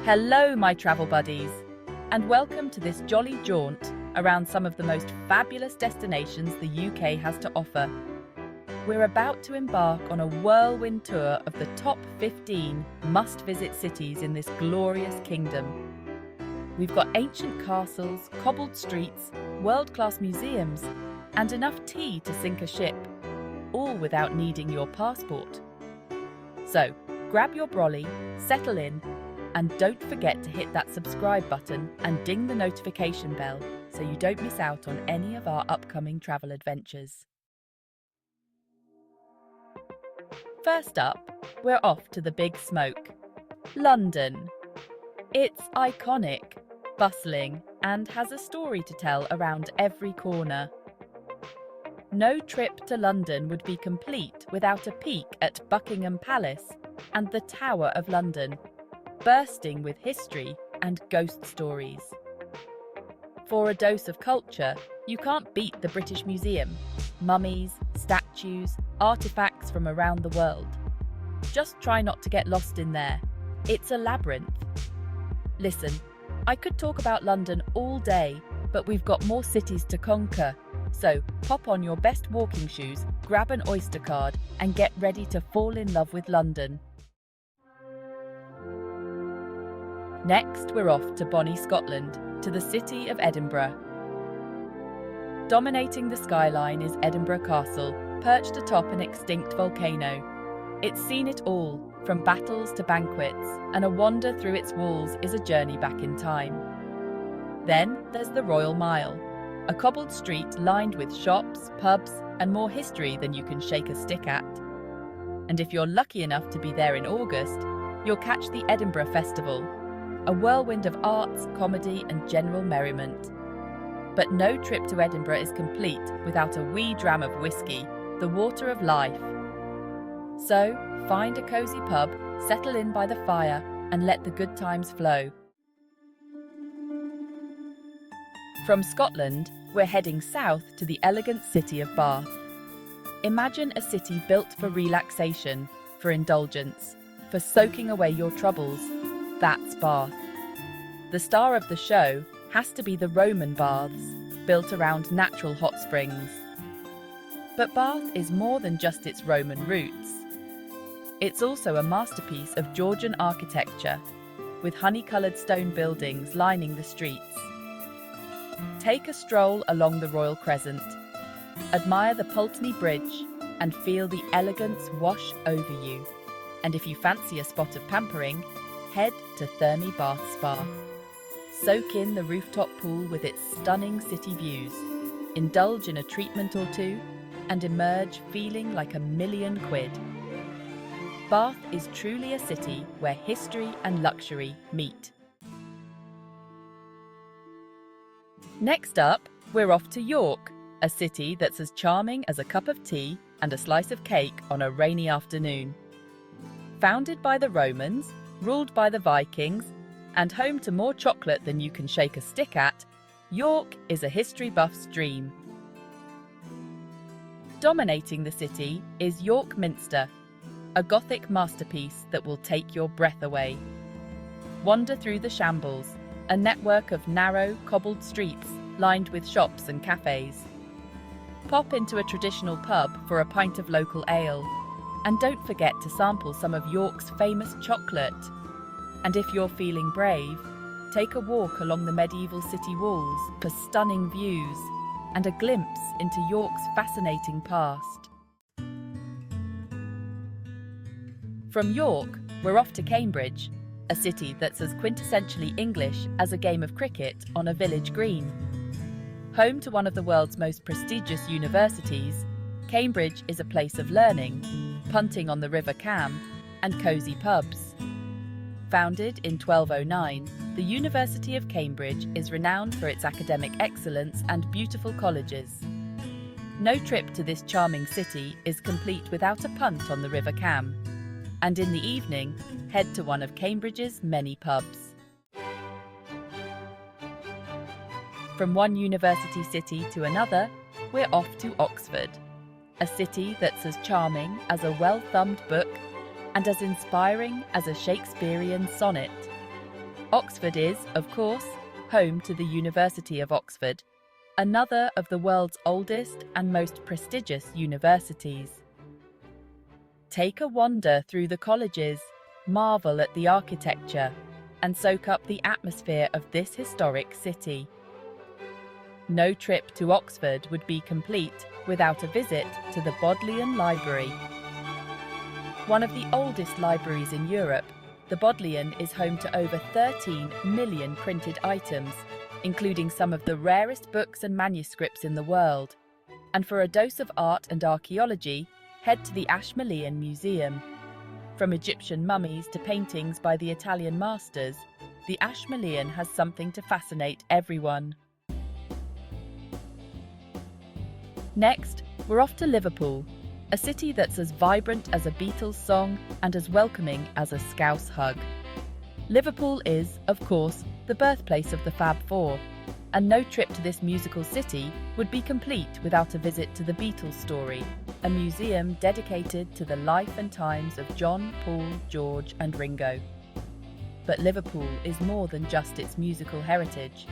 Hello, my travel buddies, and welcome to this jolly jaunt around some of the most fabulous destinations the UK has to offer. We're about to embark on a whirlwind tour of the top 15 must-visit cities in this glorious kingdom. We've got ancient castles, cobbled streets, world-class museums, and enough tea to sink a ship, all without needing your passport. So, grab your brolly, settle in, and don't forget to hit that subscribe button and ding the notification bell so you don't miss out on any of our upcoming travel adventures. First up, we're off to the big smoke, London. It's iconic, bustling, and has a story to tell around every corner. No trip to London would be complete without a peek at Buckingham Palace and the Tower of London, bursting with history and ghost stories. For a dose of culture, you can't beat the British Museum. Mummies, statues, artifacts from around the world. Just try not to get lost in there. It's a labyrinth. Listen, I could talk about London all day, but we've got more cities to conquer. So pop on your best walking shoes, grab an Oyster card, and get ready to fall in love with London. Next, we're off to bonny Scotland, to the city of Edinburgh. Dominating the skyline is Edinburgh Castle, perched atop an extinct volcano. It's seen it all, from battles to banquets, and a wander through its walls is a journey back in time. Then there's the Royal Mile, a cobbled street lined with shops, pubs, and more history than you can shake a stick at. And if you're lucky enough to be there in August, you'll catch the Edinburgh Festival, a whirlwind of arts, comedy, and general merriment. But no trip to Edinburgh is complete without a wee dram of whiskey, the water of life. So, find a cosy pub, settle in by the fire, and let the good times flow. From Scotland, we're heading south to the elegant city of Bath. Imagine a city built for relaxation, for indulgence, for soaking away your troubles. That's Bath. The star of the show has to be the Roman baths, built around natural hot springs. But Bath is more than just its Roman roots. It's also a masterpiece of Georgian architecture, with honey-coloured stone buildings lining the streets. Take a stroll along the Royal Crescent, admire the Pulteney Bridge, and feel the elegance wash over you. And if you fancy a spot of pampering, head to Thermy Bath Spa. Soak in the rooftop pool with its stunning city views, indulge in a treatment or two, and emerge feeling like £1,000,000. Bath is truly a city where history and luxury meet. Next up, we're off to York, a city that's as charming as a cup of tea and a slice of cake on a rainy afternoon. Founded by the Romans, ruled by the Vikings, and home to more chocolate than you can shake a stick at, York is a history buff's dream. Dominating the city is York Minster, a Gothic masterpiece that will take your breath away. Wander through the shambles, a network of narrow, cobbled streets lined with shops and cafes. Pop into a traditional pub for a pint of local ale, and don't forget to sample some of York's famous chocolate. And if you're feeling brave, take a walk along the medieval city walls for stunning views and a glimpse into York's fascinating past. From York, we're off to Cambridge, a city that's as quintessentially English as a game of cricket on a village green. Home to one of the world's most prestigious universities, Cambridge is a place of learning, punting on the River Cam, and cosy pubs. Founded in 1209, the University of Cambridge is renowned for its academic excellence and beautiful colleges. No trip to this charming city is complete without a punt on the River Cam, and in the evening, head to one of Cambridge's many pubs. From one university city to another, we're off to Oxford, a city that's as charming as a well-thumbed book and as inspiring as a Shakespearean sonnet. Oxford is, of course, home to the University of Oxford, another of the world's oldest and most prestigious universities. Take a wander through the colleges, marvel at the architecture, and soak up the atmosphere of this historic city. No trip to Oxford would be complete without a visit to the Bodleian Library. One of the oldest libraries in Europe, the Bodleian is home to over 13 million printed items, including some of the rarest books and manuscripts in the world. And for a dose of art and archaeology, head to the Ashmolean Museum. From Egyptian mummies to paintings by the Italian masters, the Ashmolean has something to fascinate everyone. Next, we're off to Liverpool, a city that's as vibrant as a Beatles song and as welcoming as a Scouse hug. Liverpool is, of course, the birthplace of the Fab Four, and no trip to this musical city would be complete without a visit to the Beatles Story, a museum dedicated to the life and times of John, Paul, George and Ringo. But Liverpool is more than just its musical heritage.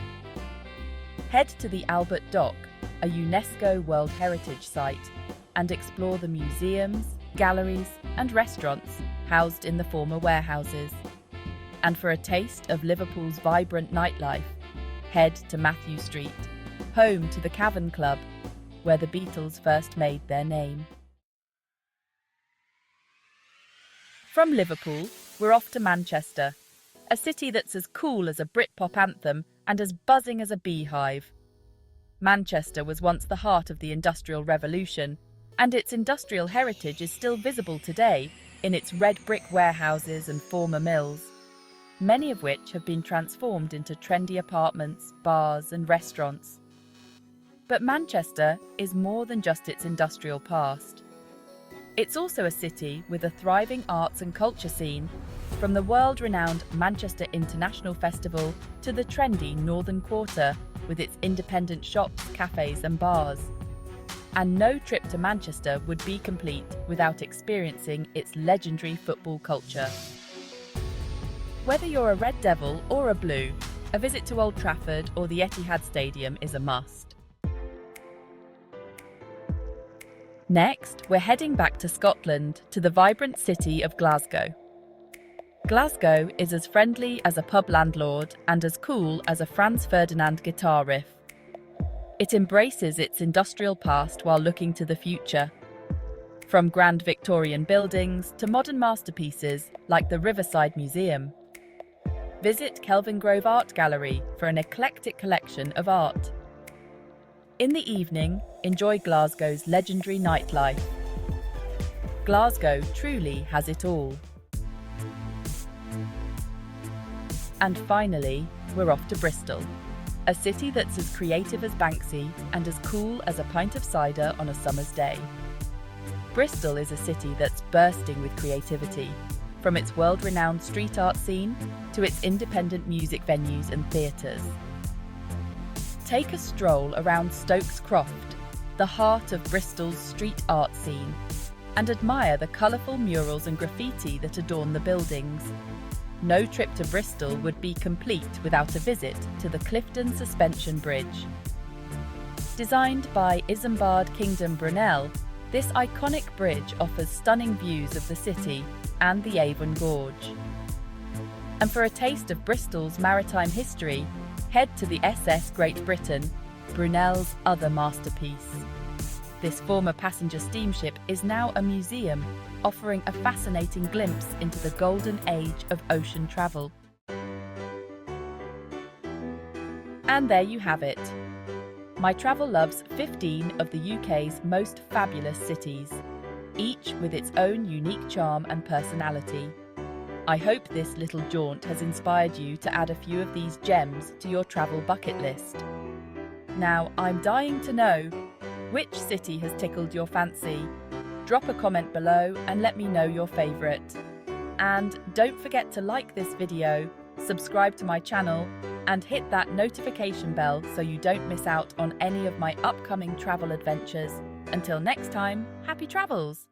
Head to the Albert Dock, a UNESCO World Heritage Site, and explore the museums, galleries and restaurants housed in the former warehouses. And for a taste of Liverpool's vibrant nightlife, head to Matthew Street, home to the Cavern Club, where the Beatles first made their name. From Liverpool, we're off to Manchester, a city that's as cool as a Britpop anthem and as buzzing as a beehive. Manchester was once the heart of the Industrial Revolution, and its industrial heritage is still visible today in its red brick warehouses and former mills, many of which have been transformed into trendy apartments, bars and restaurants. But Manchester is more than just its industrial past. It's also a city with a thriving arts and culture scene, from the world-renowned Manchester International Festival to the trendy Northern Quarter with its independent shops, cafes and bars. And no trip to Manchester would be complete without experiencing its legendary football culture. Whether you're a Red Devil or a Blue, a visit to Old Trafford or the Etihad Stadium is a must. Next, we're heading back to Scotland, to the vibrant city of Glasgow. Glasgow is as friendly as a pub landlord and as cool as a Franz Ferdinand guitar riff. It embraces its industrial past while looking to the future. From grand Victorian buildings to modern masterpieces like the Riverside Museum. Visit Kelvingrove Art Gallery for an eclectic collection of art. In the evening, enjoy Glasgow's legendary nightlife. Glasgow truly has it all. And finally, we're off to Bristol, a city that's as creative as Banksy and as cool as a pint of cider on a summer's day. Bristol is a city that's bursting with creativity, from its world-renowned street art scene to its independent music venues and theatres. Take a stroll around Stokes Croft, the heart of Bristol's street art scene, and admire the colourful murals and graffiti that adorn the buildings. No trip to Bristol would be complete without a visit to the Clifton Suspension Bridge. Designed by Isambard Kingdom Brunel, this iconic bridge offers stunning views of the city and the Avon Gorge. And for a taste of Bristol's maritime history, head to the SS Great Britain, Brunel's other masterpiece. This former passenger steamship is now a museum, offering a fascinating glimpse into the golden age of ocean travel. And there you have it. My travel loves 15 of the UK's most fabulous cities, each with its own unique charm and personality. I hope this little jaunt has inspired you to add a few of these gems to your travel bucket list. Now, I'm dying to know, which city has tickled your fancy? Drop a comment below and let me know your favourite. And don't forget to like this video, subscribe to my channel, and hit that notification bell so you don't miss out on any of my upcoming travel adventures. Until next time, happy travels!